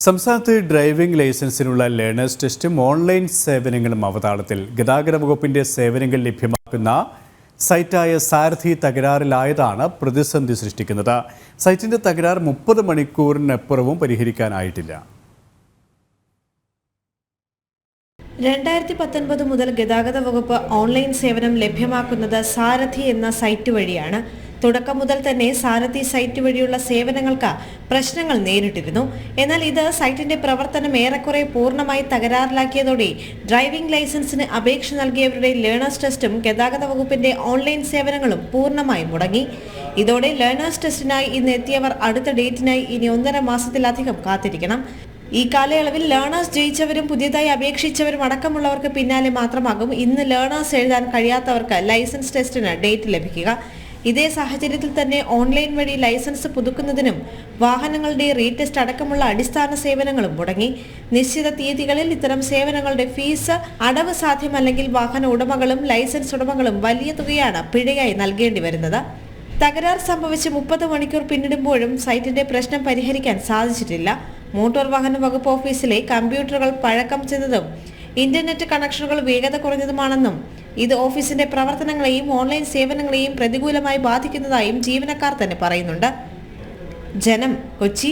സംസ്ഥാനത്ത് driving ലൈസൻസിനുള്ള learners ടെസ്റ്റും online സേവനങ്ങളും അവതാളത്തിൽ. ഗതാഗത വകുപ്പിന്റെ സേവനങ്ങൾ ലഭ്യമാക്കുന്ന സൈറ്റായ സാരഥി തകരാറിലായതാണ് പ്രതിസന്ധി സൃഷ്ടിക്കുന്നത്. സൈറ്റിന്റെ തകരാർ 30 മണിക്കൂറിനപ്പുറവും പരിഹരിക്കാനായിട്ടില്ല. 2019 മുതൽ ഗതാഗത വകുപ്പ് ഓൺലൈൻ സേവനം ലഭ്യമാക്കുന്നത് സാരഥി എന്ന സൈറ്റ് വഴിയാണ്. തുടക്കം മുതൽ തന്നെ സാരഥി സൈറ്റ് വഴിയുള്ള സേവനങ്ങൾക്ക് പ്രശ്നങ്ങൾ നേരിട്ടിരുന്നു. എന്നാൽ ഇത് സൈറ്റിന്റെ പ്രവർത്തനം ഏറെക്കുറെ പൂർണ്ണമായി തകരാറിലാക്കിയതോടെ ഡ്രൈവിംഗ് ലൈസൻസിന് അപേക്ഷ നൽകിയവരുടെ ലേണേഴ്സ് ടെസ്റ്റും ഗതാഗത വകുപ്പിന്റെ ഓൺലൈൻ സേവനങ്ങളും പൂർണ്ണമായി മുടങ്ങി. ഇതോടെ ലേണേഴ്സ് ടെസ്റ്റിനായി ഇന്ന് എത്തിയവർ അടുത്ത ഡേറ്റിനായി ഇനി 1.5 മാസത്തിലധികം കാത്തിരിക്കണം. ഈ കാലയളവിൽ ലേണേഴ്സ് ജയിച്ചവരും പുതിയതായി അപേക്ഷിച്ചവരും അടക്കമുള്ളവർക്ക് പിന്നാലെ മാത്രമാകും ഇന്ന് ലേണേഴ്സ് എഴുതാൻ കഴിയാത്തവർക്ക് ലൈസൻസ് ടെസ്റ്റിന് ഡേറ്റ് ലഭിക്കുക. ഇതേ സാഹചര്യത്തിൽ തന്നെ ഓൺലൈൻ വഴി ലൈസൻസ് പുതുക്കുന്നതിനും വാഹനങ്ങളുടെ റീടെസ്റ്റ് അടക്കമുള്ള അടിസ്ഥാന സേവനങ്ങളും മുടങ്ങി. നിശ്ചിത തീയതികളിൽ ഇത്തരം സേവനങ്ങളുടെ ഫീസ് അടവ് സാധ്യമല്ലെങ്കിൽ വാഹന ഉടമകളും ലൈസൻസ് ഉടമകളും വലിയ തുകയാണ് പിഴയായി നൽകേണ്ടി വരുന്നത്. തകരാർ സംഭവിച്ച് 30 മണിക്കൂർ പിന്നിടുമ്പോഴും സൈറ്റിന്റെ പ്രശ്നം പരിഹരിക്കാൻ സാധിച്ചിട്ടില്ല. മോട്ടോർ വാഹന വകുപ്പ് ഓഫീസിലെ കമ്പ്യൂട്ടറുകൾ പഴക്കം ചെന്നതും ഇന്റർനെറ്റ് കണക്ഷനുകൾ വേഗത കുറഞ്ഞതുമാണെന്നും ഇത് ഓഫീസിന്റെ പ്രവർത്തനങ്ങളെയും ഓൺലൈൻ സേവനങ്ങളെയും പ്രതികൂലമായി ബാധിക്കുന്നതായും ജീവനക്കാർ തന്നെ പറയുന്നുണ്ട്. ജനം, കൊച്ചി.